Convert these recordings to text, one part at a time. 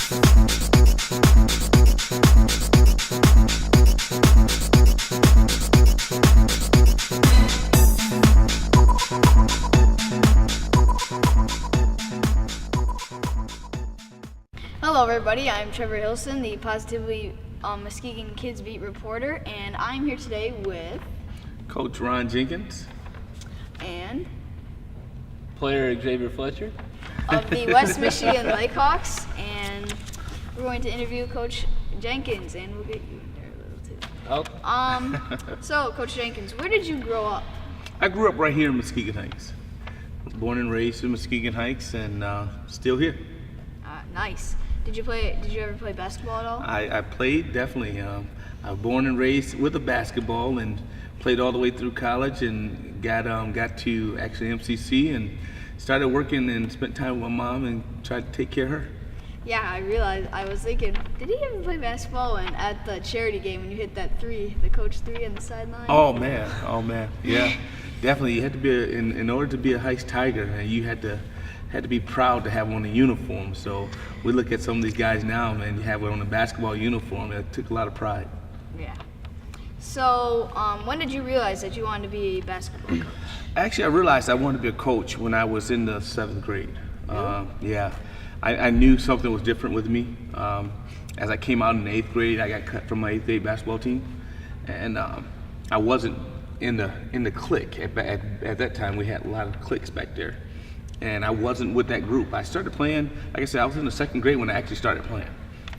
Hello everybody, I'm Trevor Hilson, the Positively Muskegon Kids Beat reporter, and I'm here today with Coach Ron Jenkins and player Xavier Fletcher of the West Michigan Lakehawks, and we're going to interview Coach Jenkins, and we'll get you in there a little too. Oh. So Coach Jenkins, where did you grow up? I grew up right here in Muskegon Heights. Born and raised in Muskegon Heights, and still here. Nice. Did you ever play basketball at all? I played, definitely. I was born and raised with a basketball and played all the way through college and got to actually MCC and started working and spent time with my mom and tried to take care of her. Yeah, I realized, I was thinking, did he ever play basketball when at the charity game when you hit that three, the coach three on the sideline? Oh man, yeah. Definitely, you had to be, in order to be a Heights Tiger, and you had to be proud to have on a uniform. So we look at some of these guys now, man, you have it on a basketball uniform. It took a lot of pride. Yeah. So when did you realize that you wanted to be a basketball coach? Actually, I realized I wanted to be a coach when I was in the 7th grade. Really? Yeah. I knew something was different with me. As I came out in the 8th grade, I got cut from my 8th grade basketball team. And I wasn't in the clique. At that time, we had a lot of cliques back there. And I wasn't with that group. I started playing, like I said, I was in the 2nd grade when I actually started playing.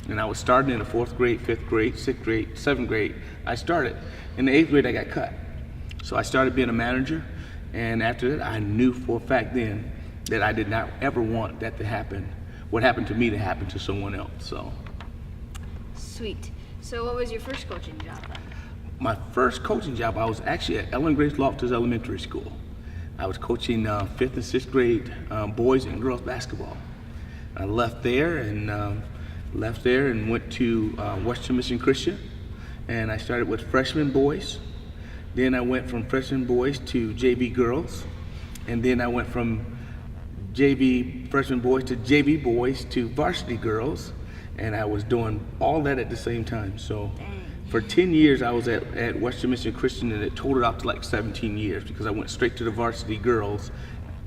And I was starting in the 4th grade, 5th grade, 6th grade, 7th grade. I started. In the 8th grade, I got cut. So I started being a manager. And after that, I knew for a fact then that I did not ever want that to happen. What happened to me to happen to someone else. So. Sweet. So what was your first coaching job then? My first coaching job, I was actually at Ellen Grace Loftus Elementary School. I was coaching 5th and 6th grade boys and girls basketball. I left there and went to West Michigan Christian, and I started with freshman boys. Then I went from freshman boys to JV girls, and then I went from JV freshman boys to JV boys to varsity girls, and I was doing all that at the same time. So. Dang. For 10 years, I was at West Michigan Christian, and it totaled out to like 17 years because I went straight to the varsity girls,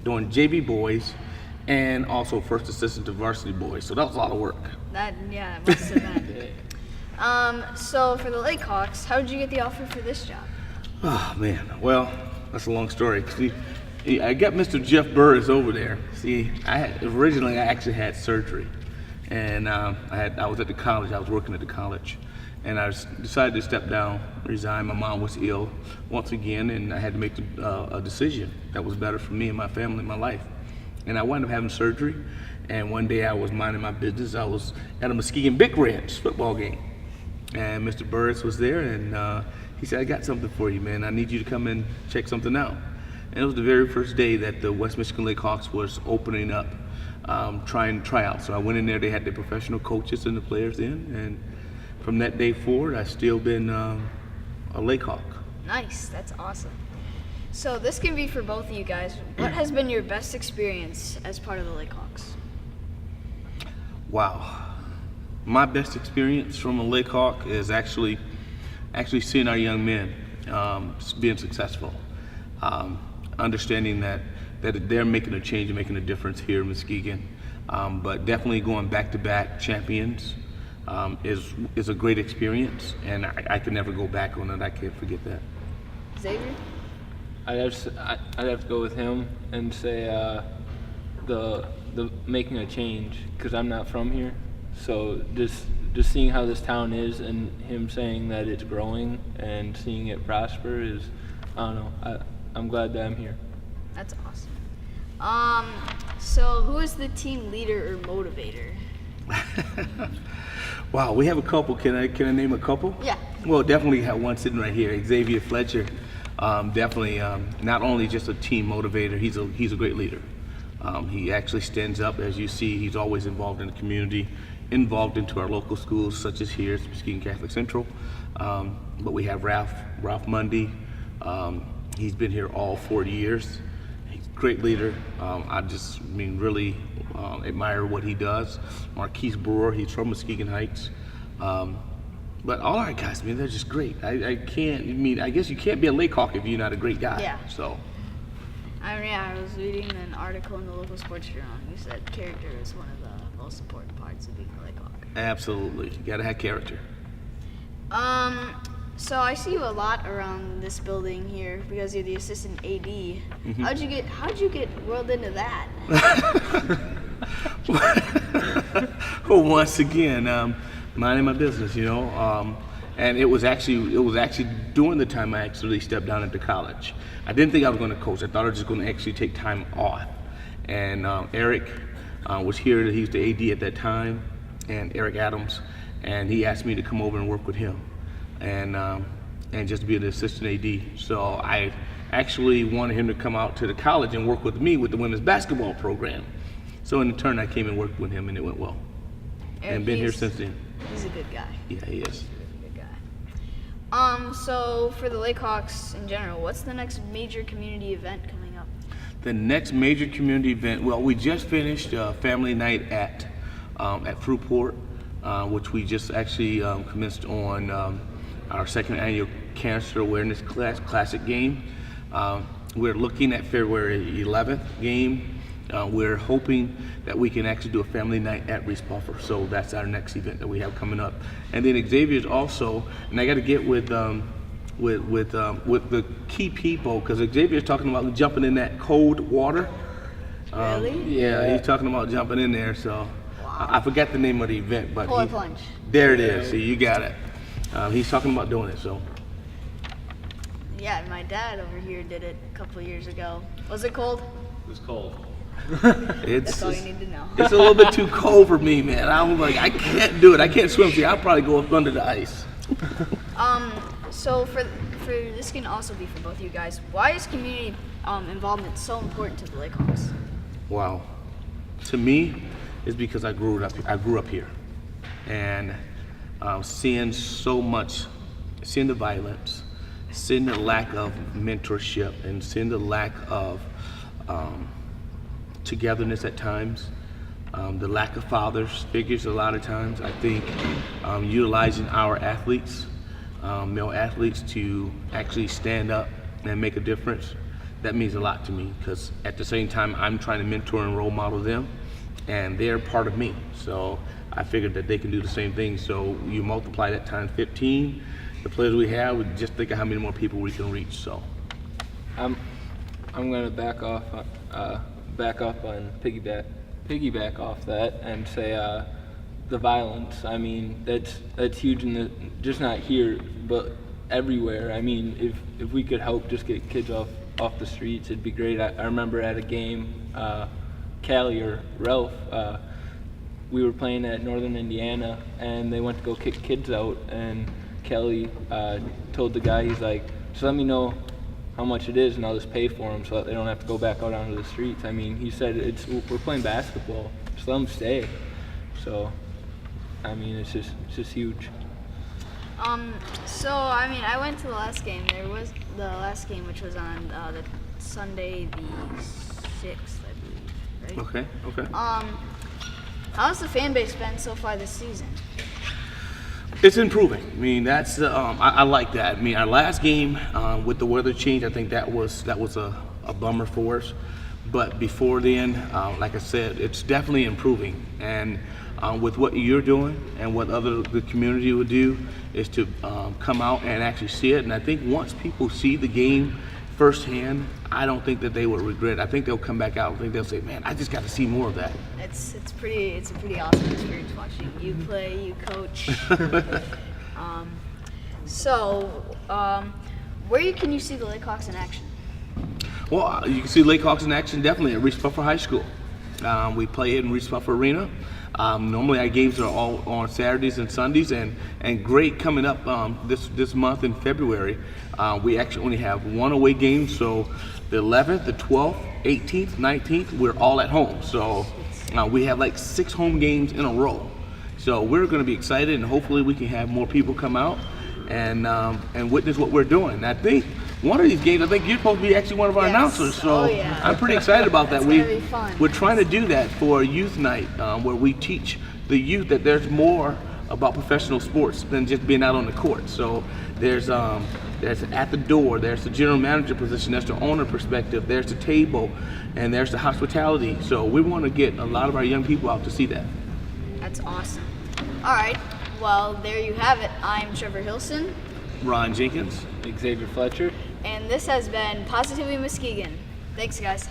doing JV boys, and also first assistant to varsity boys. So that was a lot of work. That must have been. So for the Lakehawks, how did you get the offer for this job? Oh man, well, that's a long story. See, I got Mr. Jeff Burris over there. See, originally I actually had surgery, and I was at the college. I was working at the college. And I decided to step down, resign. My mom was ill once again, and I had to make a decision that was better for me and my family and my life. And I wound up having surgery, and one day I was minding my business. I was at a Muskegon Big Reds football game, and Mr. Burris was there, and he said, I got something for you, man. I need you to come and check something out. And it was the very first day that the West Michigan Lakehawks was opening up, trying tryouts. So I went in there, they had the professional coaches and the players in, and from that day forward, I've still been a Lakehawk. Nice, that's awesome. So this can be for both of you guys. What has been your best experience as part of the Lakehawks? Wow. My best experience from a Lakehawk is actually seeing our young men being successful. Understanding that they're making a change and making a difference here in Muskegon. But definitely going back-to-back champions is a great experience, and I can never go back on it. I can't forget that. Xavier? I'd have to go with him and say the making a change, because I'm not from here. So just seeing how this town is and him saying that it's growing and seeing it prosper is, I don't know, I'm glad that I'm here. That's awesome. So who is the team leader or motivator? Wow, we have a couple. Can I name a couple? Yeah. Well, definitely have one sitting right here, Xavier Fletcher. Definitely not only just a team motivator, he's a great leader. He actually stands up, as you see. He's always involved in the community, involved into our local schools, such as here at Muskegon Catholic Central. But we have Ralph Mundy. He's been here all 4 years. He's great leader. Really admire what he does. Marquise Brewer, he's from Muskegon Heights. But all our guys, they're just great. I guess you can't be a Lakehawk if you're not a great guy. Yeah. So. I was reading an article in the local sports journal, and you said character is one of the most important parts of being a Lakehawk. Absolutely, you gotta have character. So I see you a lot around this building here because you're the assistant AD. Mm-hmm. How'd you get whirled into that? Well, once again, minding my business, and it was actually during the time I actually stepped down into college. I didn't think I was going to coach. I thought I was just going to actually take time off. And Eric was here. He was the AD at that time, and Eric Adams, and he asked me to come over and work with him, and just be an assistant AD. So I actually wanted him to come out to the college and work with me with the women's basketball program. So in turn, I came and worked with him, and it went well. And been here since then. He's a good guy. Yeah, he is. Good guy. So for the Lakehawks in general, what's the next major community event coming up? The next major community event, well, we just finished family night at Fruitport, which we just actually commenced on our second annual Cancer Awareness Classic game. We're looking at February 11th game. We're hoping that we can actually do a family night at Reese Puffer. So that's our next event that we have coming up. And then Xavier's also, and I got to get with the key people, because Xavier's talking about jumping in that cold water. Really? Yeah, he's talking about jumping in there. So I forgot the name of the event, but Polar plunge. There it is. See, you got it. He's talking about doing it. So. Yeah, my dad over here did it a couple years ago. Was it cold? It was cold. That's all you need to know. It's a little bit too cold for me, man. I was like, I can't do it. I can't swim. See, I'll probably go up under the ice. So for this can also be for both of you guys. Why is community involvement so important to the Lakehawks? Wow. To me, it's because I grew up here, and seeing the violence, seeing the lack of mentorship, and seeing the lack of togetherness at times, the lack of fathers figures a lot of times. I think utilizing our athletes, male athletes, to actually stand up and make a difference, that means a lot to me, because at the same time I'm trying to mentor and role model them, and they're part of me. So I figured that they can do the same thing. So you multiply that times 15, the players we have, we just think of how many more people we can reach. So I'm going to back up on piggyback off that and say the violence. I mean, that's huge just not here, but everywhere. I mean, if we could help just get kids off the streets, it'd be great. I remember at a game, Callie or Ralph, we were playing at Northern Indiana, and they went to go kick kids out, and Kelly told the guy, he's like, just let me know how much it is and I'll just pay for them so that they don't have to go back out onto the streets. I mean, he said we're playing basketball, just let them stay. So, I mean, it's just huge. So I mean, I went to the last game. There was the last game, which was on the Sunday the 6th, I believe, right? Okay. How's the fan base been so far this season? It's improving. I mean, that's I like that. I mean, our last game with the weather change, I think that was a bummer for us. But before then, like I said, it's definitely improving. And with what you're doing and what the community will do is to come out and actually see it. And I think once people see the game firsthand, I don't think that they will regret it. I think they'll come back out. I think they'll say, man, I just got to see more of that. It's a pretty awesome experience watching you play, you coach. Where can you see the Lakehawks in action? Well, you can see Lakehawks in action definitely at Reese Puffer High School. We play in Reese Puffer Arena. Normally our games are all on Saturdays and Sundays, and great coming up this month in February. We actually only have one away game, so the 11th, the 12th, 18th, 19th, we're all at home. So we have like 6 home games in a row. So we're going to be excited, and hopefully we can have more people come out and witness what we're doing. And I think one of these games, I think you're supposed to be actually one of our Yes. announcers. So Oh, yeah. I'm pretty excited about that. That's gonna be fun. We're trying to do that for a youth night where we teach the youth that there's more about professional sports than just being out on the court. So there's at the door, there's the general manager position, there's the owner perspective, there's the table, and there's the hospitality. So we want to get a lot of our young people out to see that. That's awesome. All right. Well, there you have it. I'm Trevor Hilson, Ron Jenkins. Xavier Fletcher. and this has been Positively Muskegon. Thanks, guys.